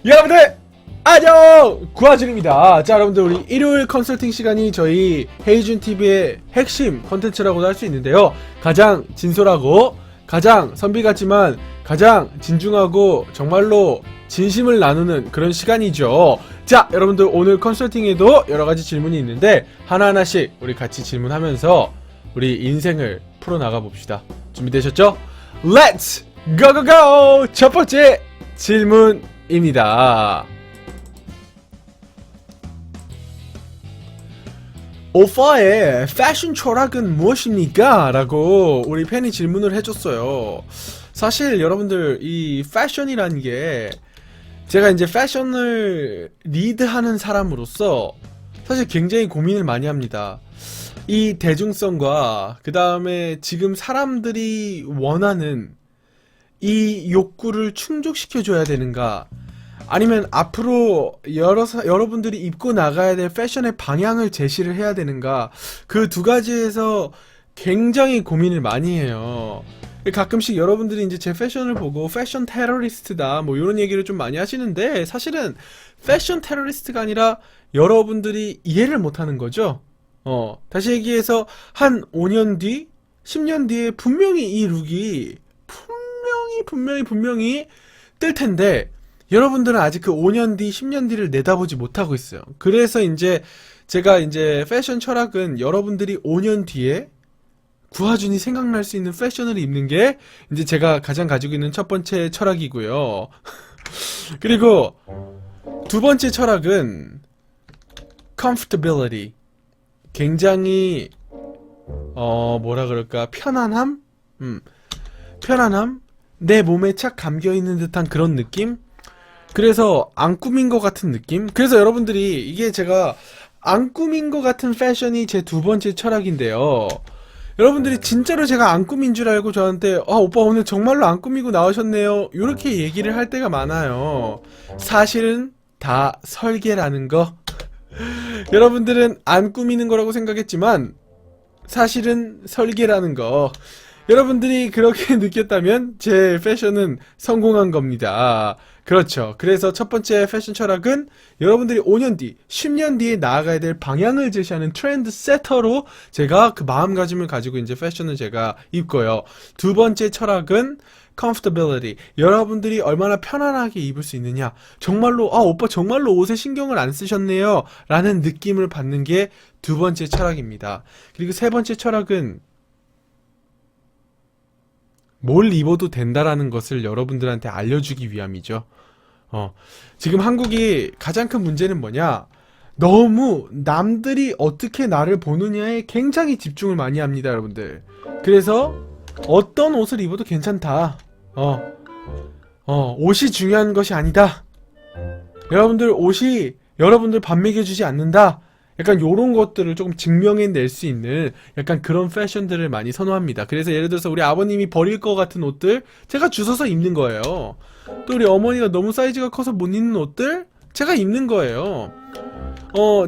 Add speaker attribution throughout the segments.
Speaker 1: 여러분들 안녕! 구하준입니다. 자, 여러분들 우리 일요일 컨설팅 시간이 저희 헤이준TV의 핵심 컨텐츠라고도 할 수 있는데요. 가장 진솔하고 가장 선비 같지만 가장 진중하고 정말로 진심을 나누는 그런 시간이죠. 자, 여러분들 오늘 컨설팅에도 여러가지 질문이 있는데 하나하나씩 우리 같이 질문하면서 우리 인생을 풀어나가 봅시다. 준비되셨죠? Let's go go go! 첫 번째 질문입니다. 오빠의 패션 철학은 무엇입니까? 라고 우리 팬이 질문을 해줬어요. 사실 여러분들 이 패션이라는 게 제가 이제 패션을 리드하는 사람으로서 사실 굉장히 고민을 많이 합니다. 이 대중성과 그 다음에 지금 사람들이 원하는 이 욕구를 충족시켜줘야 되는가, 아니면 앞으로 여러분들이 입고 나가야 될 패션의 방향을 제시를 해야 되는가, 그 두 가지에서 굉장히 고민을 많이 해요. 가끔씩 여러분들이 이제 제 패션을 보고 패션 테러리스트다 뭐 이런 얘기를 좀 많이 하시는데, 사실은 패션 테러리스트가 아니라 여러분들이 이해를 못하는 거죠. 다시 얘기해서 한 5년 뒤, 10년 뒤에 분명히 이 룩이 분명히 뜰 텐데 여러분들은 아직 그 5년 뒤, 10년 뒤를 내다보지 못하고 있어요. 그래서 이제 제가 이제 패션 철학은 여러분들이 5년 뒤에 구하준이 생각날 수 있는 패션을 입는 게 이제 제가 가장 가지고 있는 첫 번째 철학이고요. 그리고 두 번째 철학은 comfortability. 굉장히 뭐라 그럴까, 편안함? 편안함? 내 몸에 착 감겨있는 듯한 그런 느낌? 그래서 안 꾸민 것 같은 느낌? 그래서 여러분들이 이게 제가 안 꾸민 것 같은 패션이 제 두 번째 철학인데요. 여러분들이 진짜로 제가 안 꾸민 줄 알고 저한테 오빠 오늘 정말로 안 꾸미고 나오셨네요, 이렇게 얘기를 할 때가 많아요. 사실은 다 설계라는 거. 여러분들은 안 꾸미는 거라고 생각했지만 사실은 설계라는 거. 여러분들이 그렇게 느꼈다면 제 패션은 성공한 겁니다. 그렇죠. 그래서 첫 번째 패션 철학은 여러분들이 5년 뒤, 10년 뒤에 나아가야 될 방향을 제시하는 트렌드 세터로 제가 그 마음가짐을 가지고 이제 패션을 제가 입고요. 두 번째 철학은 comfortability. 여러분들이 얼마나 편안하게 입을 수 있느냐. 정말로 오빠 정말로 옷에 신경을 안 쓰셨네요 라는 느낌을 받는 게 두 번째 철학입니다. 그리고 세 번째 철학은 뭘 입어도 된다라는 것을 여러분들한테 알려주기 위함이죠. 지금 한국이 가장 큰 문제는 뭐냐? 너무 남들이 어떻게 나를 보느냐에 굉장히 집중을 많이 합니다, 여러분들. 그래서 어떤 옷을 입어도 괜찮다. 옷이 중요한 것이 아니다. 여러분들 옷이 여러분들 밥 먹여주지 않는다. 약간 요런 것들을 조금 증명해낼 수 있는 약간 그런 패션들을 많이 선호합니다. 그래서 예를 들어서 우리 아버님이 버릴 것 같은 옷들 제가 주워서 입는 거예요. 또 우리 어머니가 너무 사이즈가 커서 못 입는 옷들 제가 입는 거예요.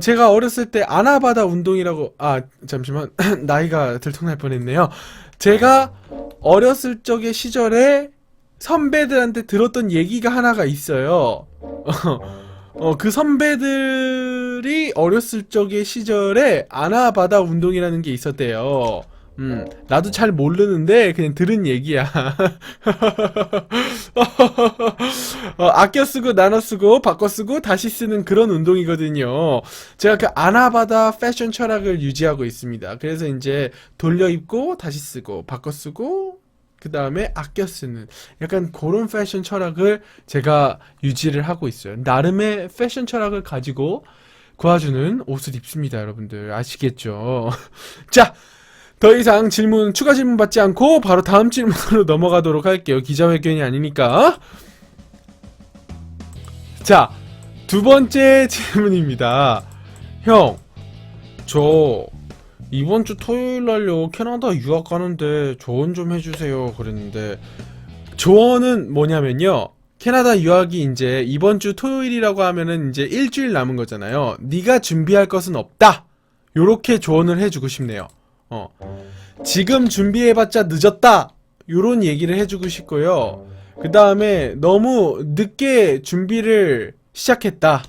Speaker 1: 제가 어렸을 때 아나바다 운동이라고, 잠시만 나이가 들통날 뻔했네요. 제가 어렸을 적의 시절에 선배들한테 들었던 얘기가 하나가 있어요. 그 선배들이 어렸을 적의 시절에 아나바다 운동이라는 게 있었대요. 나도 잘 모르는데 그냥 들은 얘기야. 아껴 쓰고 나눠 쓰고 바꿔 쓰고 다시 쓰는 그런 운동이거든요. 제가 그 아나바다 패션 철학을 유지하고 있습니다. 그래서 이제 돌려 입고 다시 쓰고 바꿔 쓰고 그 다음에 아껴 쓰는 약간 그런 패션 철학을 제가 유지를 하고 있어요. 나름의 패션 철학을 가지고 구하주는 옷을 입습니다. 여러분들 아시겠죠? 자, 더 이상 추가 질문 받지 않고 바로 다음 질문으로 넘어가도록 할게요. 기자회견이 아니니까. 자, 두 번째 질문입니다. 형, 저 이번 주 토요일 날요 캐나다 유학 가는데 조언 좀 해주세요 그랬는데, 조언은 뭐냐면요, 캐나다 유학이 이제 이번 주 토요일이라고 하면은 이제 일주일 남은 거잖아요. 네가 준비할 것은 없다, 요렇게 조언을 해주고 싶네요. 지금 준비해봤자 늦었다, 요런 얘기를 해주고 싶고요. 그 다음에 너무 늦게 준비를 시작했다.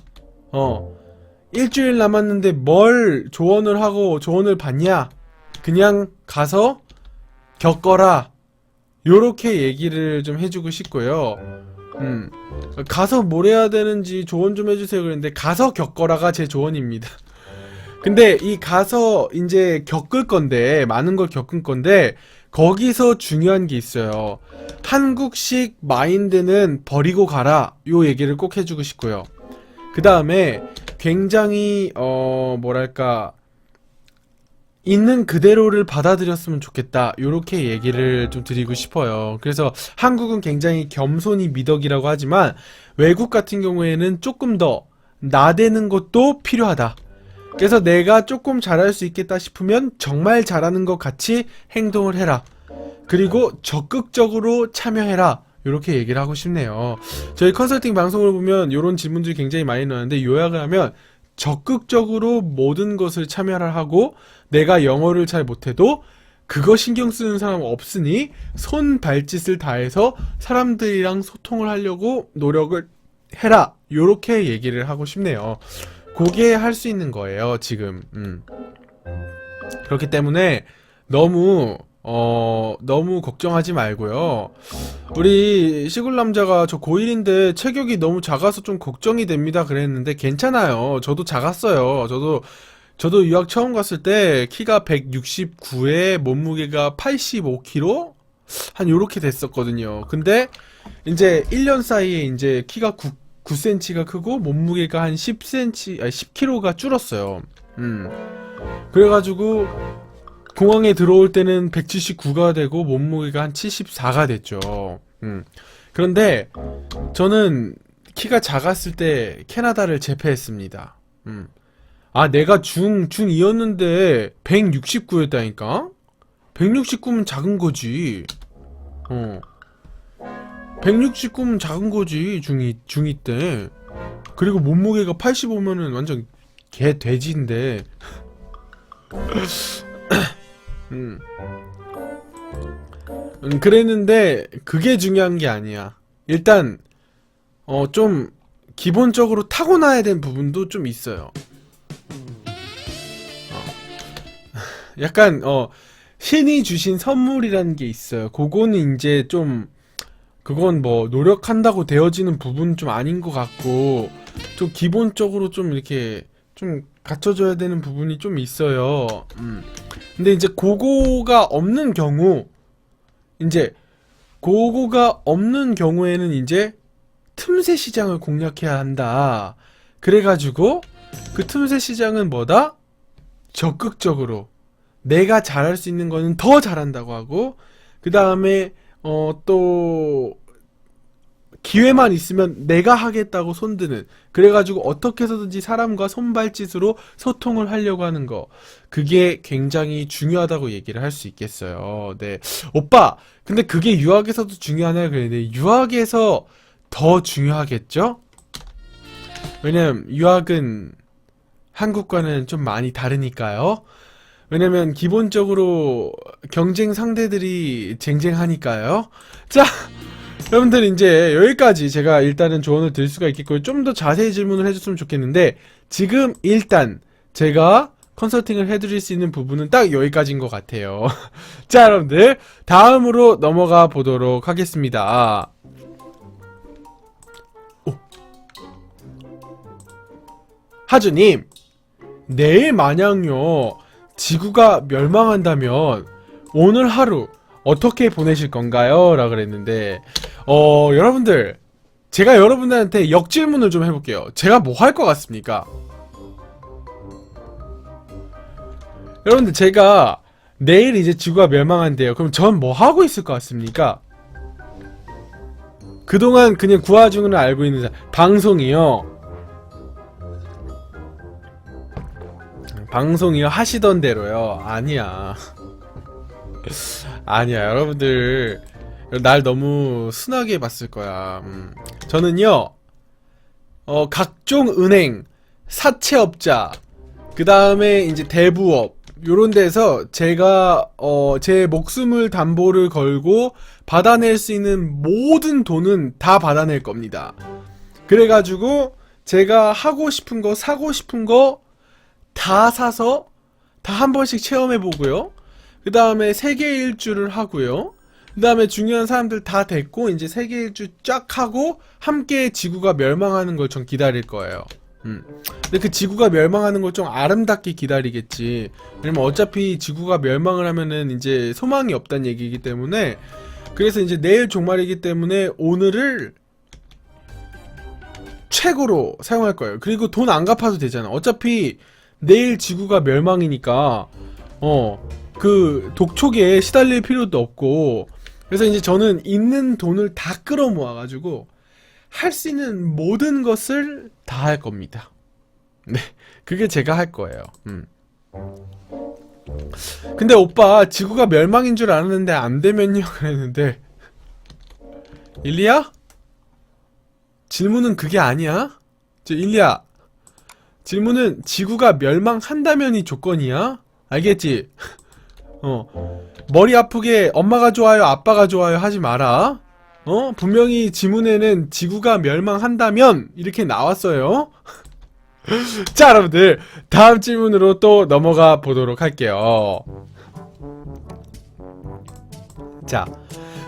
Speaker 1: 일주일 남았는데 뭘 조언을 하고 조언을 받냐? 그냥 가서 겪어라. 요렇게 얘기를 좀 해주고 싶고요. 가서 뭘 해야 되는지 조언 좀 해주세요 그랬는데, 가서 겪어라가 제 조언입니다. 근데 이 가서 이제 겪을 건데, 많은 걸 겪을 건데, 거기서 중요한 게 있어요. 한국식 마인드는 버리고 가라. 요 얘기를 꼭 해주고 싶고요. 그 다음에 굉장히 뭐랄까, 있는 그대로를 받아들였으면 좋겠다. 요렇게 얘기를 좀 드리고 싶어요. 그래서 한국은 굉장히 겸손이 미덕이라고 하지만, 외국 같은 경우에는 조금 더 나대는 것도 필요하다. 그래서 내가 조금 잘할 수 있겠다 싶으면 정말 잘하는 것 같이 행동을 해라. 그리고 적극적으로 참여해라. 이렇게 얘기를 하고 싶네요. 저희 컨설팅 방송을 보면 이런 질문들이 굉장히 많이 나오는데, 요약을 하면 적극적으로 모든 것을 참여를 하고, 내가 영어를 잘 못해도 그거 신경 쓰는 사람 없으니 손 발짓을 다해서 사람들이랑 소통을 하려고 노력을 해라. 요렇게 얘기를 하고 싶네요. 그게 할 수 있는 거예요, 지금. 그렇기 때문에 너무 걱정하지 말고요. 우리 시골 남자가 저 고1인데 체격이 너무 작아서 좀 걱정이 됩니다 그랬는데, 괜찮아요. 저도 작았어요. 저도 유학 처음 갔을 때 키가 169에 몸무게가 85kg? 한 요렇게 됐었거든요. 근데 이제 1년 사이에 이제 키가 9cm가 크고 몸무게가 한 10cm, 아니 10kg가 줄었어요. 그래가지고 공항에 들어올 때는 179가 되고 몸무게가 한 74가 됐죠. 그런데 저는 키가 작았을 때 캐나다를 제패했습니다. 내가 중2였는데 169였다니까? 169면 작은 거지. 169면 작은 거지, 중2 때. 그리고 몸무게가 85면은 완전 개 돼지인데. 그랬는데, 그게 중요한 게 아니야. 일단, 좀, 기본적으로 타고나야 된 부분도 좀 있어요. 약간 신이 주신 선물이라는 게 있어요. 그거는 이제 좀, 그건 뭐 노력한다고 되어지는 부분은 좀 아닌 것 같고, 좀 기본적으로 좀 이렇게 좀 갖춰줘야 되는 부분이 좀 있어요. 근데 이제 그거가 없는 경우에는 이제 틈새 시장을 공략해야 한다. 그래가지고 그 틈새 시장은 뭐다? 적극적으로 내가 잘할 수 있는 거는 더 잘한다고 하고, 그 다음에 또 기회만 있으면 내가 하겠다고 손드는, 그래가지고 어떻게 해서든지 사람과 손발짓으로 소통을 하려고 하는 거, 그게 굉장히 중요하다고 얘기를 할 수 있겠어요. 네, 오빠 근데 그게 유학에서도 중요하냐 그랬는데, 유학에서 더 중요하겠죠? 왜냐면 유학은 한국과는 좀 많이 다르니까요. 왜냐면 기본적으로 경쟁 상대들이 쟁쟁하니까요. 자, 여러분들 이제 여기까지 제가 일단은 조언을 드릴 수가 있겠고요. 좀 더 자세히 질문을 해줬으면 좋겠는데, 지금 일단 제가 컨설팅을 해드릴 수 있는 부분은 딱 여기까지인 것 같아요. 자, 여러분들 다음으로 넘어가 보도록 하겠습니다. 하주님, 내일 만약요 지구가 멸망한다면 오늘 하루 어떻게 보내실 건가요? 라고 그랬는데, 여러분들, 제가 여러분들한테 역질문을 좀 해볼게요. 제가 뭐 할 것 같습니까? 여러분들, 제가 내일 이제 지구가 멸망한대요. 그럼 전 뭐 하고 있을 것 같습니까? 그동안 그냥 구화중을 알고 있는 방송이요. 방송이요? 하시던 대로요? 아니야. 아니야, 여러분들 날 너무 순하게 봤을 거야. 저는요, 각종 은행, 사채업자, 그 다음에 이제 대부업, 요런 데서 제가 제 목숨을 담보를 걸고 받아낼 수 있는 모든 돈은 다 받아낼 겁니다. 그래가지고 제가 하고 싶은 거 사고 싶은 거 다 사서 다 한 번씩 체험해보고요. 그 다음에 세계 일주를 하고요. 그 다음에 중요한 사람들 다 됐고 이제 세계 일주 쫙 하고 함께 지구가 멸망하는 걸 전 기다릴 거예요. 근데 그 지구가 멸망하는 걸 좀 아름답게 기다리겠지. 왜냐면 어차피 지구가 멸망을 하면은 이제 소망이 없다는 얘기이기 때문에. 그래서 이제 내일 종말이기 때문에 오늘을 최고로 사용할 거예요. 그리고 돈 안 갚아도 되잖아. 어차피 내일 지구가 멸망이니까 그 독촉에 시달릴 필요도 없고. 그래서 이제 저는 있는 돈을 다 끌어모아가지고 할 수 있는 모든 것을 다 할 겁니다. 네, 그게 제가 할 거예요. 근데 오빠 지구가 멸망인 줄 알았는데 안 되면요 그랬는데 일리야? 질문은 그게 아니야? 일리야, 질문은 지구가 멸망한다면이 조건이야? 알겠지? 머리 아프게 엄마가 좋아요 아빠가 좋아요 하지 마라. 분명히 지문에는 지구가 멸망한다면 이렇게 나왔어요. 자, 여러분들 다음 질문으로 또 넘어가 보도록 할게요. 자,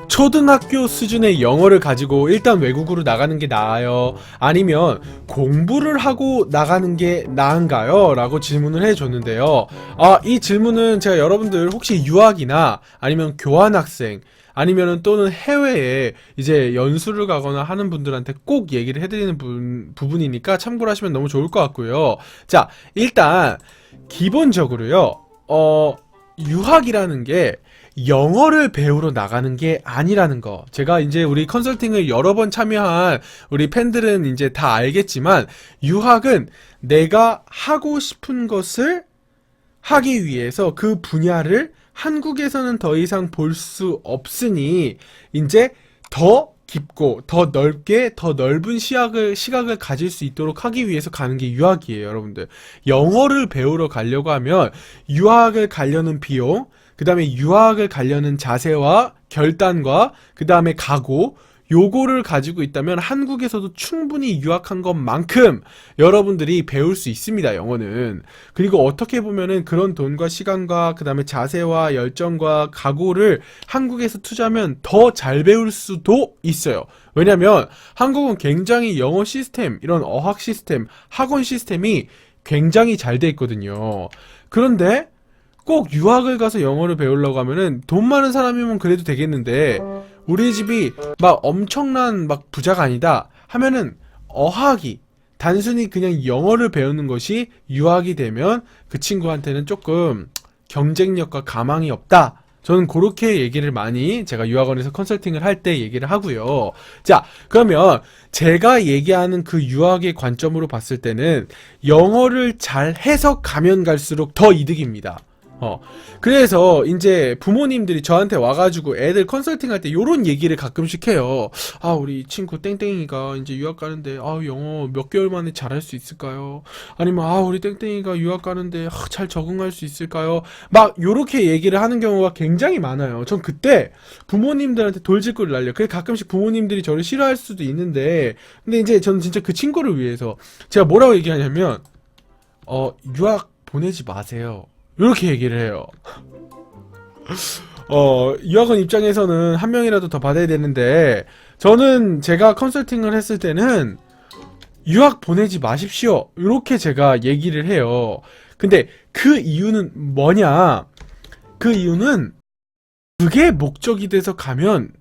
Speaker 1: 초등학교 수준의 영어를 가지고 일단 외국으로 나가는 게 나아요? 아니면 공부를 하고 나가는 게 나은가요? 라고 질문을 해줬는데요. 이 질문은 제가 여러분들 혹시 유학이나 아니면 교환학생 아니면은 또는 해외에 이제 연수를 가거나 하는 분들한테 꼭 얘기를 해드리는 부분이니까 참고를 하시면 너무 좋을 것 같고요. 자, 일단 기본적으로요, 유학이라는 게 영어를 배우러 나가는 게 아니라는 거, 제가 이제 우리 컨설팅을 여러 번 참여한 우리 팬들은 이제 다 알겠지만, 유학은 내가 하고 싶은 것을 하기 위해서 그 분야를 한국에서는 더 이상 볼 수 없으니 이제 더 깊고 더 넓게 더 넓은 시각을 가질 수 있도록 하기 위해서 가는 게 유학이에요. 여러분들, 영어를 배우러 가려고 하면 유학을 가려는 비용, 그 다음에 유학을 가려는 자세와 결단과 그 다음에 각오, 요거를 가지고 있다면 한국에서도 충분히 유학한 것만큼 여러분들이 배울 수 있습니다, 영어는. 그리고 어떻게 보면은 그런 돈과 시간과 그 다음에 자세와 열정과 각오를 한국에서 투자하면 더 잘 배울 수도 있어요. 왜냐면 한국은 굉장히 영어 시스템, 이런 어학 시스템, 학원 시스템이 굉장히 잘 돼 있거든요. 그런데 꼭 유학을 가서 영어를 배우려고 하면은 돈 많은 사람이면 그래도 되겠는데, 우리 집이 막 엄청난 막 부자가 아니다 하면은 어학이 단순히 그냥 영어를 배우는 것이 유학이 되면 그 친구한테는 조금 경쟁력과 가망이 없다. 저는 그렇게 얘기를 많이 제가 유학원에서 컨설팅을 할 때 얘기를 하고요. 자, 그러면 제가 얘기하는 그 유학의 관점으로 봤을 때는 영어를 잘 해서 가면 갈수록 더 이득입니다. 그래서 이제 부모님들이 저한테 와가지고 애들 컨설팅 할 때 요런 얘기를 가끔씩 해요. 우리 친구 땡땡이가 이제 유학 가는데 영어 몇 개월 만에 잘할 수 있을까요? 아니면 우리 땡땡이가 유학 가는데 잘 적응할 수 있을까요? 막 요렇게 얘기를 하는 경우가 굉장히 많아요. 전 그때 부모님들한테 돌직구를 날려. 그래, 가끔씩 부모님들이 저를 싫어할 수도 있는데, 근데 이제 저는 진짜 그 친구를 위해서 제가 뭐라고 얘기하냐면 유학 보내지 마세요, 이렇게 얘기를 해요. 유학원 입장에서는 한 명이라도 더 받아야 되는데, 저는 제가 컨설팅을 했을 때는 유학 보내지 마십시오, 이렇게 제가 얘기를 해요. 근데 그 이유는 뭐냐? 그 이유는 그게 목적이 돼서 가면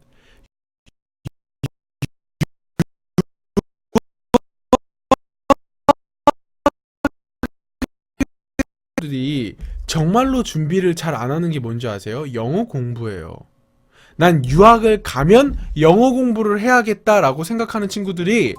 Speaker 1: 들이 정말로 준비를 잘 안 하는 게 뭔지 아세요? 영어 공부예요. 난 유학을 가면 영어 공부를 해야겠다라고 생각하는 친구들이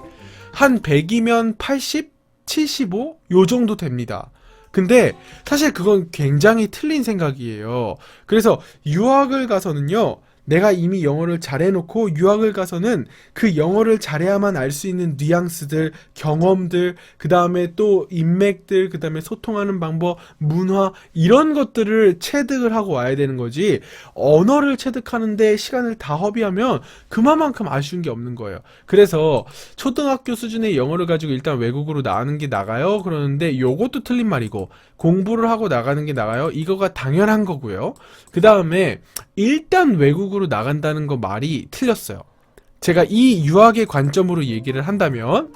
Speaker 1: 한 100이면 80, 75? 요 정도 됩니다. 근데 사실 그건 굉장히 틀린 생각이에요. 그래서 유학을 가서는요, 내가 이미 영어를 잘해놓고 유학을 가서는 그 영어를 잘해야만 알 수 있는 뉘앙스들, 경험들, 그 다음에 또 인맥들, 그 다음에 소통하는 방법, 문화 이런 것들을 체득을 하고 와야 되는 거지. 언어를 체득하는데 시간을 다 허비하면 그만큼 아쉬운 게 없는 거예요. 그래서 초등학교 수준의 영어를 가지고 일단 외국으로 나가는 게 나가요? 그러는데 요것도 틀린 말이고, 공부를 하고 나가는 게 나가요? 이거가 당연한 거고요. 그 다음에 일단 외국으로 나간다는 거 말이 틀렸어요. 제가 이 유학의 관점으로 얘기를 한다면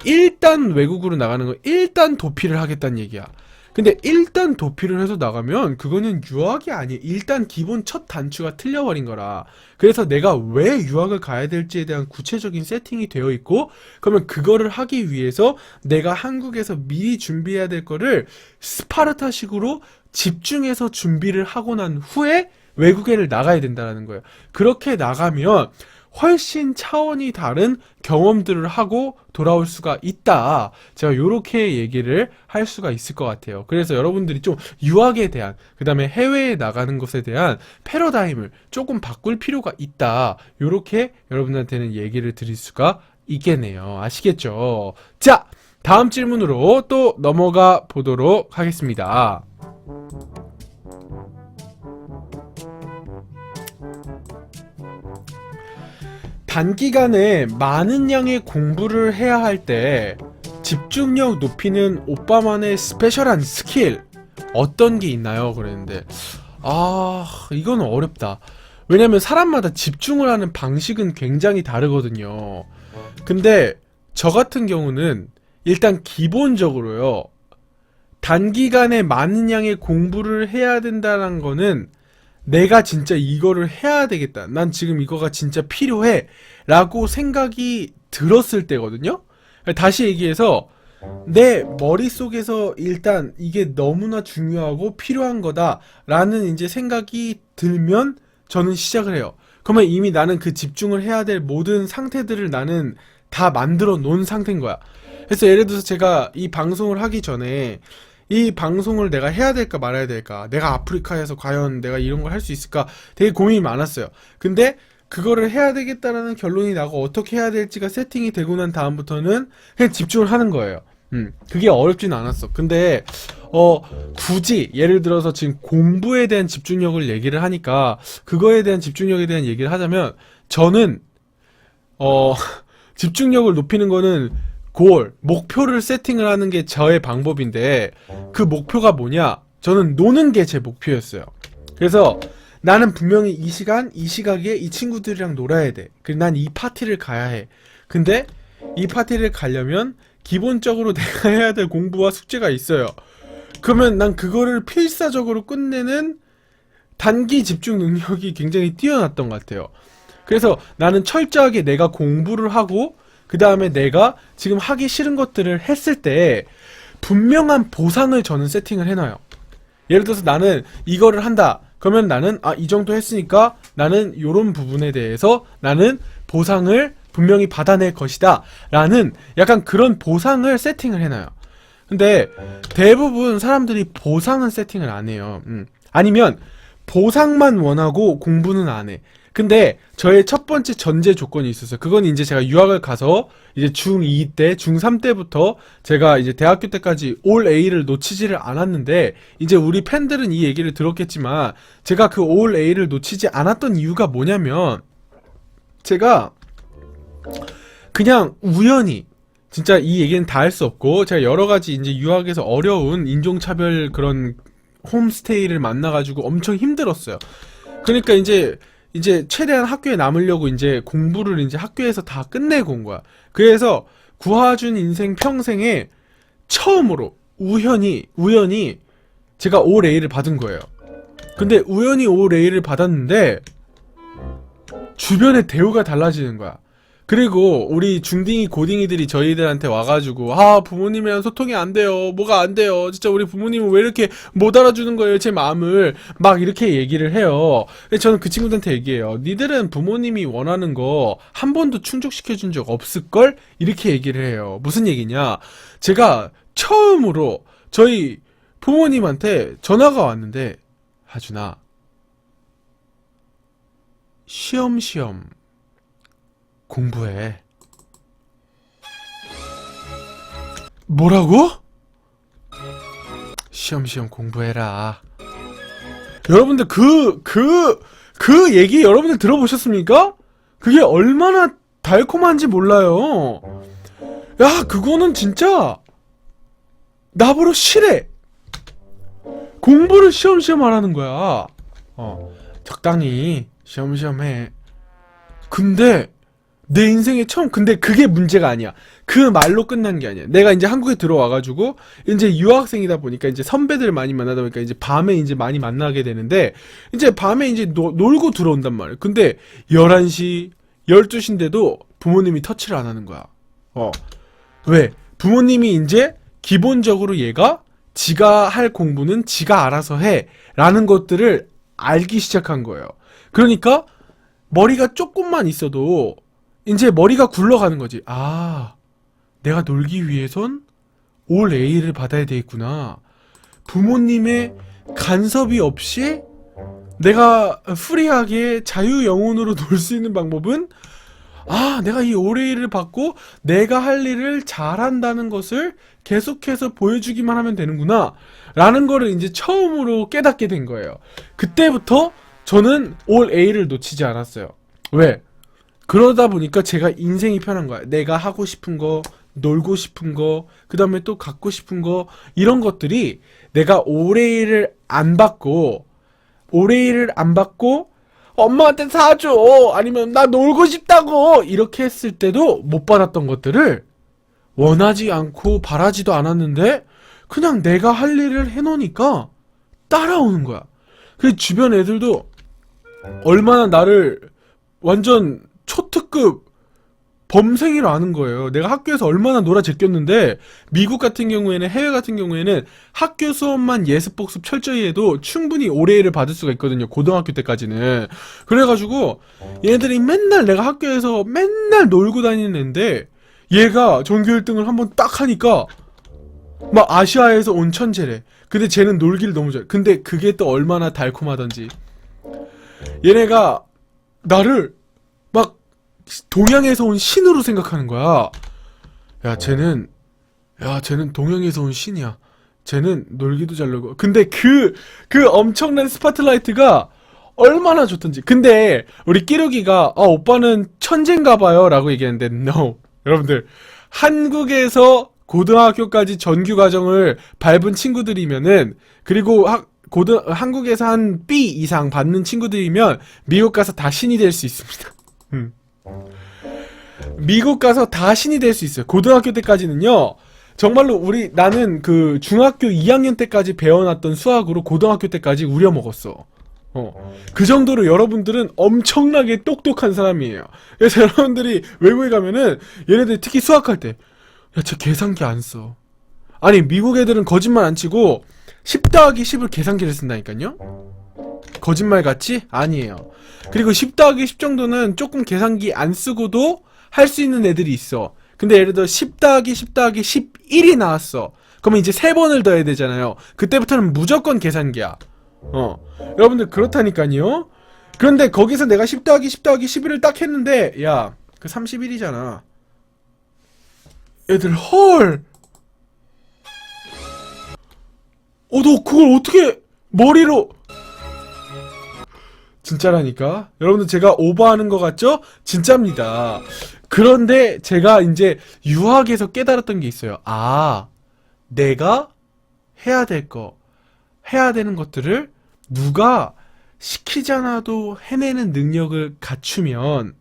Speaker 1: 일단 외국으로 나가는 거 일단 도피를 하겠다는 얘기야. 근데 일단 도피를 해서 나가면 그거는 유학이 아니에요. 일단 기본 첫 단추가 틀려버린 거라. 그래서 내가 왜 유학을 가야 될지에 대한 구체적인 세팅이 되어 있고, 그러면 그거를 하기 위해서 내가 한국에서 미리 준비해야 될 거를 스파르타식으로 집중해서 준비를 하고 난 후에 외국에를 나가야 된다는 거예요. 그렇게 나가면 훨씬 차원이 다른 경험들을 하고 돌아올 수가 있다. 제가 이렇게 얘기를 할 수가 있을 것 같아요. 그래서 여러분들이 좀 유학에 대한, 그 다음에 해외에 나가는 것에 대한 패러다임을 조금 바꿀 필요가 있다. 이렇게 여러분한테는 얘기를 드릴 수가 있겠네요. 아시겠죠? 자, 다음 질문으로 또 넘어가 보도록 하겠습니다. 단기간에 많은 양의 공부를 해야 할 때 집중력 높이는 오빠만의 스페셜한 스킬 어떤 게 있나요? 그랬는데 이건 어렵다. 왜냐면 사람마다 집중을 하는 방식은 굉장히 다르거든요. 근데 저 같은 경우는 일단 기본적으로요, 단기간에 많은 양의 공부를 해야 된다는 거는 내가 진짜 이거를 해야 되겠다, 난 지금 이거가 진짜 필요해 라고 생각이 들었을 때거든요. 다시 얘기해서 내 머릿속에서 일단 이게 너무나 중요하고 필요한 거다 라는 이제 생각이 들면 저는 시작을 해요. 그러면 이미 나는 그 집중을 해야 될 모든 상태들을 나는 다 만들어 놓은 상태인 거야. 그래서 예를 들어서 제가 이 방송을 하기 전에 이 방송을 내가 해야 될까 말아야 될까, 내가 아프리카에서 과연 내가 이런 걸 할 수 있을까 되게 고민이 많았어요. 근데 그거를 해야 되겠다라는 결론이 나고 어떻게 해야 될지가 세팅이 되고 난 다음부터는 그냥 집중을 하는 거예요. 그게 어렵진 않았어. 근데 굳이 예를 들어서 지금 공부에 대한 집중력을 얘기를 하니까 그거에 대한 집중력에 대한 얘기를 하자면, 저는 집중력을 높이는 거는 목표를 세팅을 하는 게 저의 방법인데, 그 목표가 뭐냐? 저는 노는 게 제 목표였어요. 그래서 나는 분명히 이 시각에 이 친구들이랑 놀아야 돼. 그리고 난 이 파티를 가야 해. 근데 이 파티를 가려면 기본적으로 내가 해야 될 공부와 숙제가 있어요. 그러면 난 그거를 필사적으로 끝내는 단기 집중 능력이 굉장히 뛰어났던 것 같아요. 그래서 나는 철저하게 내가 공부를 하고, 그 다음에 내가 지금 하기 싫은 것들을 했을 때 분명한 보상을 저는 세팅을 해놔요. 예를 들어서 나는 이거를 한다. 그러면 나는 이 정도 했으니까 나는 요런 부분에 대해서 나는 보상을 분명히 받아낼 것이다 라는 약간 그런 보상을 세팅을 해놔요. 근데 대부분 사람들이 보상은 세팅을 안 해요. 아니면 보상만 원하고 공부는 안 해. 근데 저의 첫 번째 전제 조건이 있었어요. 그건 이제 제가 유학을 가서 이제 중2 때, 중3 때부터 제가 이제 대학교 때까지 올 A를 놓치지를 않았는데, 이제 우리 팬들은 이 얘기를 들었겠지만 제가 그 올 A를 놓치지 않았던 이유가 뭐냐면, 제가 그냥 우연히, 진짜 이 얘기는 다 할 수 없고, 제가 여러 가지 이제 유학에서 어려운 인종차별 그런 홈스테이를 만나가지고 엄청 힘들었어요. 그러니까 이제 최대한 학교에 남으려고 이제 공부를 이제 학교에서 다 끝내고 온 거야. 그래서 구하준 인생 평생에 처음으로 우연히 제가 올 A를 받은 거예요. 근데 우연히 올 A를 받았는데 주변의 대우가 달라지는 거야. 그리고 우리 중딩이 고딩이들이 저희들한테 와가지고 부모님이랑 소통이 안 돼요, 뭐가 안 돼요, 진짜 우리 부모님은 왜 이렇게 못 알아주는 거예요, 제 마음을, 막 이렇게 얘기를 해요. 근데 저는 그 친구들한테 얘기해요. 니들은 부모님이 원하는 거 한 번도 충족시켜준 적 없을걸? 이렇게 얘기를 해요. 무슨 얘기냐, 제가 처음으로 저희 부모님한테 전화가 왔는데, 하준아, 쉬엄쉬엄 공부해. 뭐라고? 쉬엄쉬엄 공부해라. 여러분들 그 얘기 여러분들 들어보셨습니까? 그게 얼마나 달콤한지 몰라요. 야, 그거는 진짜 나보러 싫어. 공부를 쉬엄쉬엄 하라는 거야. 적당히 쉬엄쉬엄 해. 근데 내 인생에 처음, 근데 그게 문제가 아니야. 그 말로 끝난 게 아니야. 내가 이제 한국에 들어와가지고 이제 유학생이다 보니까 이제 선배들을 많이 만나다 보니까 이제 밤에 이제 많이 만나게 되는데, 이제 밤에 이제 놀고 들어온단 말이야. 근데 11시 12시인데도 부모님이 터치를 안 하는 거야. 왜? 부모님이 이제 기본적으로 얘가 지가 할 공부는 지가 알아서 해 라는 것들을 알기 시작한 거예요. 그러니까 머리가 조금만 있어도 이제 머리가 굴러가는 거지. 아, 내가 놀기 위해선 올 A를 받아야 되겠구나. 부모님의 간섭이 없이 내가 프리하게 자유영혼으로 놀 수 있는 방법은, 아, 내가 이 올 A를 받고 내가 할 일을 잘한다는 것을 계속해서 보여주기만 하면 되는구나 라는 거를 이제 처음으로 깨닫게 된 거예요. 그때부터 저는 올 A를 놓치지 않았어요. 왜? 그러다 보니까 제가 인생이 편한 거야. 내가 하고 싶은 거, 놀고 싶은 거, 그 다음에 또 갖고 싶은 거, 이런 것들이 내가 올 A를 안 받고 엄마한테 사줘, 아니면 나 놀고 싶다고 이렇게 했을 때도 못 받았던 것들을 원하지 않고 바라지도 않았는데 그냥 내가 할 일을 해놓으니까 따라오는 거야. 그 주변 애들도 얼마나 나를 완전 초특급 범생이로 아는 거예요. 내가 학교에서 얼마나 놀아 제꼈는데, 미국 같은 경우에는, 해외 같은 경우에는 학교 수업만 예습 복습 철저히 해도 충분히 올해를 받을 수가 있거든요. 고등학교 때까지는. 그래가지고 얘네들이 맨날 내가 학교에서 맨날 놀고 다니는 애인데, 얘가 전교 1등을 한번 딱 하니까 막 아시아에서 온 천재래. 근데 쟤는 놀기를 너무 잘해. 근데 그게 또 얼마나 달콤하던지, 얘네가 나를 막 동양에서 온 신으로 생각하는 거야. 쟤는 동양에서 온 신이야. 쟤는 놀기도 잘 놀고. 근데 그 엄청난 스파트라이트가 얼마나 좋던지. 근데 우리 끼룩이가 오빠는 천재인가 봐요 라고 얘기했는데, no. 여러분들, 한국에서 고등학교까지 전교 과정을 밟은 친구들이면은, 그리고 한국에서 한 B 이상 받는 친구들이면 미국 가서 다 신이 될 수 있습니다. 미국 가서 다 신이 될 수 있어요. 고등학교 때까지는요, 정말로 나는 그 중학교 2학년 때까지 배워놨던 수학으로 고등학교 때까지 우려먹었어. 그 정도로 여러분들은 엄청나게 똑똑한 사람이에요. 그래서 여러분들이 외국에 가면은 얘네들 특히 수학할 때, 쟤 계산기 안 써. 아니, 미국 애들은 거짓말 안 치고 10 더하기 10을 계산기를 쓴다니까요? 거짓말 같지? 아니에요. 그리고 10 더하기 10 정도는 조금 계산기 안 쓰고도 할 수 있는 애들이 있어. 근데 예를 들어 10 더하기 10 더하기 11이 나왔어. 그러면 이제 3번을 더해야 되잖아요. 그때부터는 무조건 계산기야. 여러분들 그렇다니까요. 그런데 거기서 내가 10 더하기 10 더하기 11을 딱 했는데, 야, 그 31이잖아. 애들 헐, 너 그걸 어떻게 머리로. 진짜라니까. 여러분들 제가 오버하는 것 같죠? 진짜입니다. 그런데 제가 이제 유학에서 깨달았던 게 있어요. 아, 내가 해야 되는 것들을 누가 시키지 않아도 해내는 능력을 갖추면,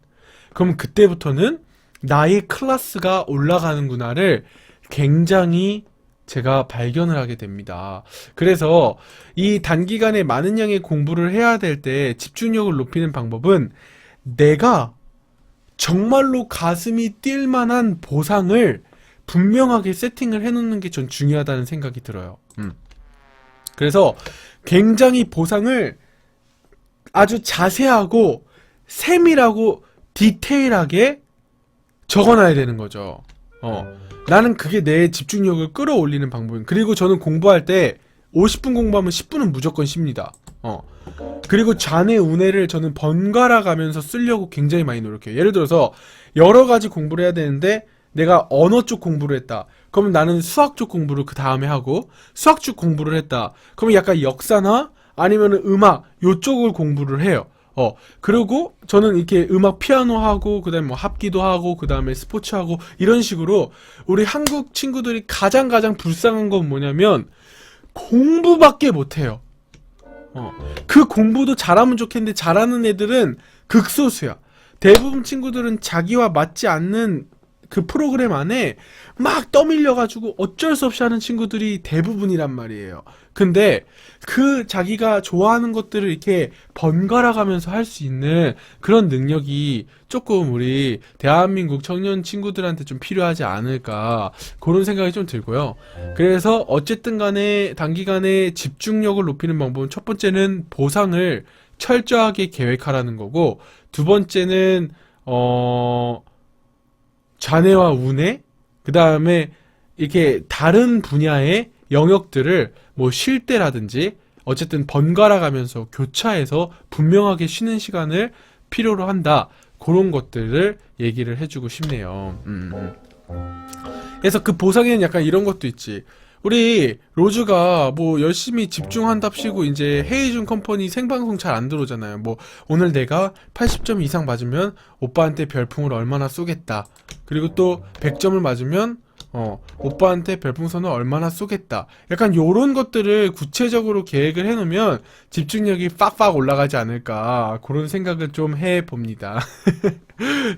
Speaker 1: 그럼 그때부터는 나의 클래스가 올라가는구나를 굉장히 제가 발견을 하게 됩니다. 그래서 이 단기간에 많은 양의 공부를 해야 될 때 집중력을 높이는 방법은, 내가 정말로 가슴이 뛸 만한 보상을 분명하게 세팅을 해놓는 게 전 중요하다는 생각이 들어요. 그래서 굉장히 보상을 아주 자세하고 세밀하고 디테일하게 적어놔야 되는 거죠. 나는 그게 내 집중력을 끌어올리는 방법이에요. 그리고 저는 공부할 때 50분 공부하면 10분은 무조건 쉽니다. 그리고 잔의 운해를 저는 번갈아 가면서 쓰려고 굉장히 많이 노력해요. 예를 들어서 여러 가지 공부를 해야 되는데 내가 언어 쪽 공부를 했다. 그러면 나는 수학 쪽 공부를 그 다음에 하고, 수학 쪽 공부를 했다. 그러면 약간 역사나 아니면 음악 요쪽을 공부를 해요. 그리고 저는 이렇게 음악 피아노 하고, 그 다음에 뭐 합기도 하고, 그 다음에 스포츠 하고, 이런 식으로 우리 한국 친구들이 가장 불쌍한 건 뭐냐면 공부밖에 못해요. 그 공부도 잘하면 좋겠는데 잘하는 애들은 극소수야. 대부분 친구들은 자기와 맞지 않는 그 프로그램 안에 막 떠밀려가지고 어쩔 수 없이 하는 친구들이 대부분이란 말이에요. 근데 그 자기가 좋아하는 것들을 이렇게 번갈아 가면서 할 수 있는 그런 능력이 조금 우리 대한민국 청년 친구들한테 좀 필요하지 않을까, 그런 생각이 좀 들고요. 그래서 어쨌든 간에 단기간에 집중력을 높이는 방법은, 첫 번째는 보상을 철저하게 계획하라는 거고, 두 번째는 잔해와 운해, 그 다음에 이렇게 다른 분야의 영역들을 뭐 쉴 때라든지 어쨌든 번갈아 가면서 교차해서 분명하게 쉬는 시간을 필요로 한다. 그런 것들을 얘기를 해주고 싶네요. 그래서 그 보상에는 약간 이런 것도 있지. 우리 로즈가 뭐 열심히 집중한답시고 이제 헤이준 컴퍼니 생방송 잘 안 들어오잖아요. 뭐 오늘 내가 80점 이상 맞으면 오빠한테 별풍을 얼마나 쏘겠다. 그리고 또 100점을 맞으면 오빠한테 별풍선을 얼마나 쏘겠다. 약간 요런 것들을 구체적으로 계획을 해놓으면 집중력이 빡빡 올라가지 않을까, 그런 생각을 좀 해봅니다.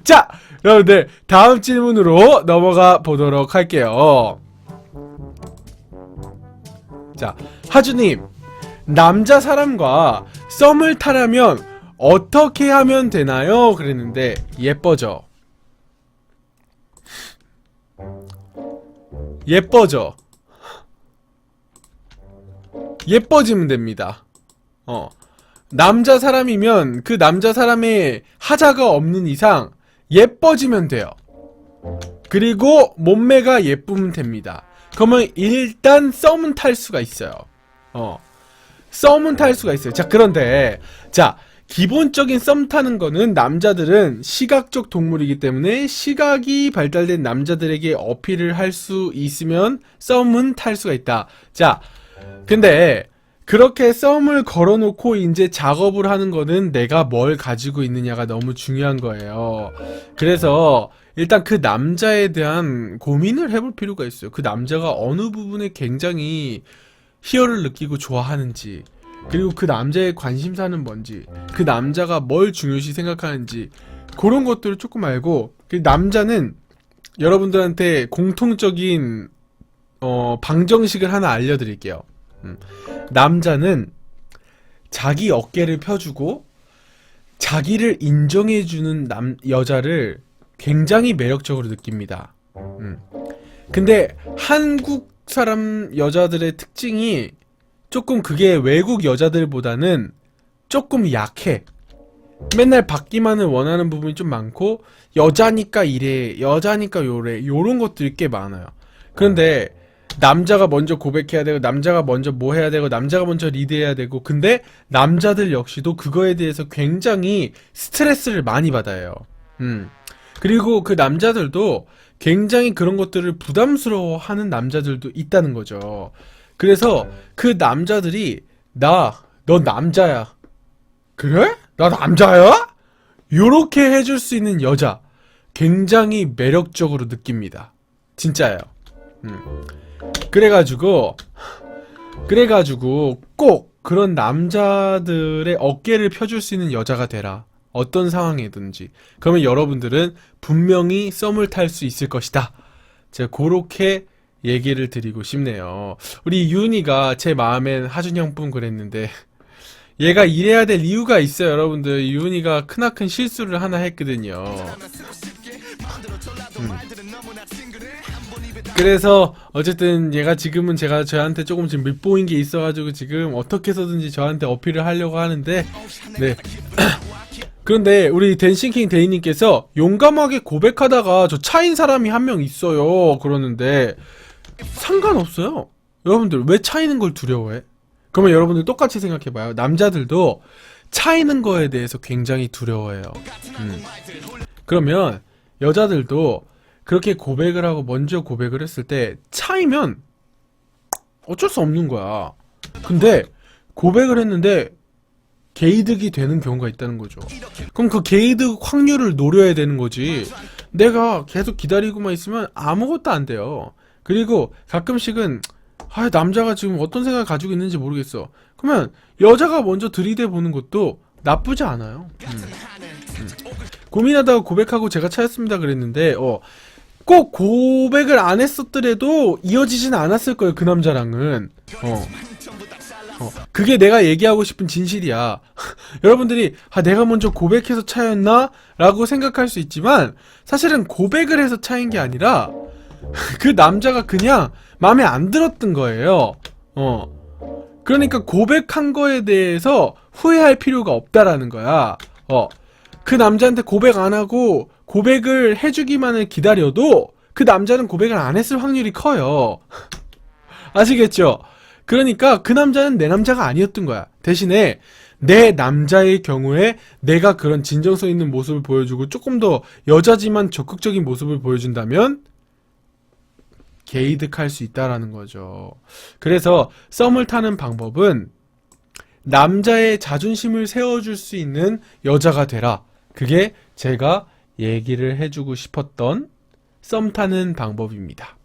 Speaker 1: 자, 여러분들 다음 질문으로 넘어가 보도록 할게요. 자, 하주님, 남자 사람과 썸을 타려면 어떻게 하면 되나요? 그랬는데 예뻐져. 예뻐지면 됩니다. 남자 사람이면 그 남자 사람의 하자가 없는 이상 예뻐지면 돼요. 그리고 몸매가 예쁘면 됩니다. 그러면 일단 썸은 탈 수가 있어요. 썸은 탈 수가 있어요. 자, 그런데 기본적인 썸 타는 거는, 남자들은 시각적 동물이기 때문에 시각이 발달된 남자들에게 어필을 할 수 있으면 썸은 탈 수가 있다. 자, 근데 그렇게 썸을 걸어놓고 이제 작업을 하는 거는 내가 뭘 가지고 있느냐가 너무 중요한 거예요. 그래서 일단 그 남자에 대한 고민을 해볼 필요가 있어요. 그 남자가 어느 부분에 굉장히 희열을 느끼고 좋아하는지, 그리고 그 남자의 관심사는 뭔지, 그 남자가 뭘 중요시 생각하는지, 그런 것들을 조금 알고, 그 남자는 여러분들한테 공통적인 방정식을 하나 알려드릴게요. 남자는 자기 어깨를 펴주고 자기를 인정해주는 여자를 굉장히 매력적으로 느낍니다. 근데 한국 사람 여자들의 특징이 조금, 그게 외국 여자들보다는 조금 약해. 맨날 받기만을 원하는 부분이 좀 많고, 여자니까 이래, 여자니까 요래, 요런 것들이 꽤 많아요. 그런데 남자가 먼저 고백해야 되고, 남자가 먼저 뭐 해야 되고, 남자가 먼저 리드해야 되고, 근데 남자들 역시도 그거에 대해서 굉장히 스트레스를 많이 받아요. 그리고 그 남자들도 굉장히 그런 것들을 부담스러워하는 남자들도 있다는 거죠. 그래서 그 남자들이 너 남자야. 그래? 나 남자야? 요렇게 해줄 수 있는 여자 굉장히 매력적으로 느낍니다. 진짜예요. 그래가지고 꼭 그런 남자들의 어깨를 펴줄 수 있는 여자가 되라. 어떤 상황이든지. 그러면 여러분들은 분명히 썸을 탈 수 있을 것이다. 제가 그렇게 얘기를 드리고 싶네요. 우리 유은이가 제 마음엔 하준 형뿐 그랬는데, 얘가 이래야 될 이유가 있어요. 여러분들, 유은이가 크나큰 실수를 하나 했거든요. 그래서 어쨌든 얘가 지금은 제가 저한테 조금 지금 밉보인 게 있어가지고 지금 어떻게 해서든지 저한테 어필을 하려고 하는데, 네. 그런데 우리 댄싱킹 데이님께서 용감하게 고백하다가 저 차인 사람이 한 명 있어요 그러는데, 상관없어요. 여러분들 왜 차이는 걸 두려워해? 그러면 여러분들 똑같이 생각해봐요. 남자들도 차이는 거에 대해서 굉장히 두려워해요. 그러면 여자들도 그렇게 고백을 하고 먼저 고백을 했을 때 차이면 어쩔 수 없는 거야. 근데 고백을 했는데 개이득이 되는 경우가 있다는 거죠. 그럼 그 개이득 확률을 노려야 되는 거지. 내가 계속 기다리고만 있으면 아무것도 안 돼요. 그리고 가끔씩은 남자가 지금 어떤 생각을 가지고 있는지 모르겠어. 그러면 여자가 먼저 들이대 보는 것도 나쁘지 않아요. 고민하다가 고백하고 제가 차였습니다 그랬는데 꼭 고백을 안 했었더라도 이어지진 않았을 거예요. 그 남자랑은. 그게 내가 얘기하고 싶은 진실이야. 여러분들이 내가 먼저 고백해서 차였나? 라고 생각할 수 있지만 사실은 고백을 해서 차인 게 아니라 그 남자가 그냥 마음에 안 들었던 거예요. 그러니까 고백한 거에 대해서 후회할 필요가 없다라는 거야. 그 남자한테 고백 안 하고 고백을 해주기만을 기다려도 그 남자는 고백을 안 했을 확률이 커요. 아시겠죠? 그러니까 그 남자는 내 남자가 아니었던 거야. 대신에 내 남자의 경우에 내가 그런 진정성 있는 모습을 보여주고 조금 더 여자지만 적극적인 모습을 보여준다면 개이득할 수 있다라는 거죠. 그래서 썸을 타는 방법은 남자의 자존심을 세워줄 수 있는 여자가 되라. 그게 제가 얘기를 해주고 싶었던 썸 타는 방법입니다.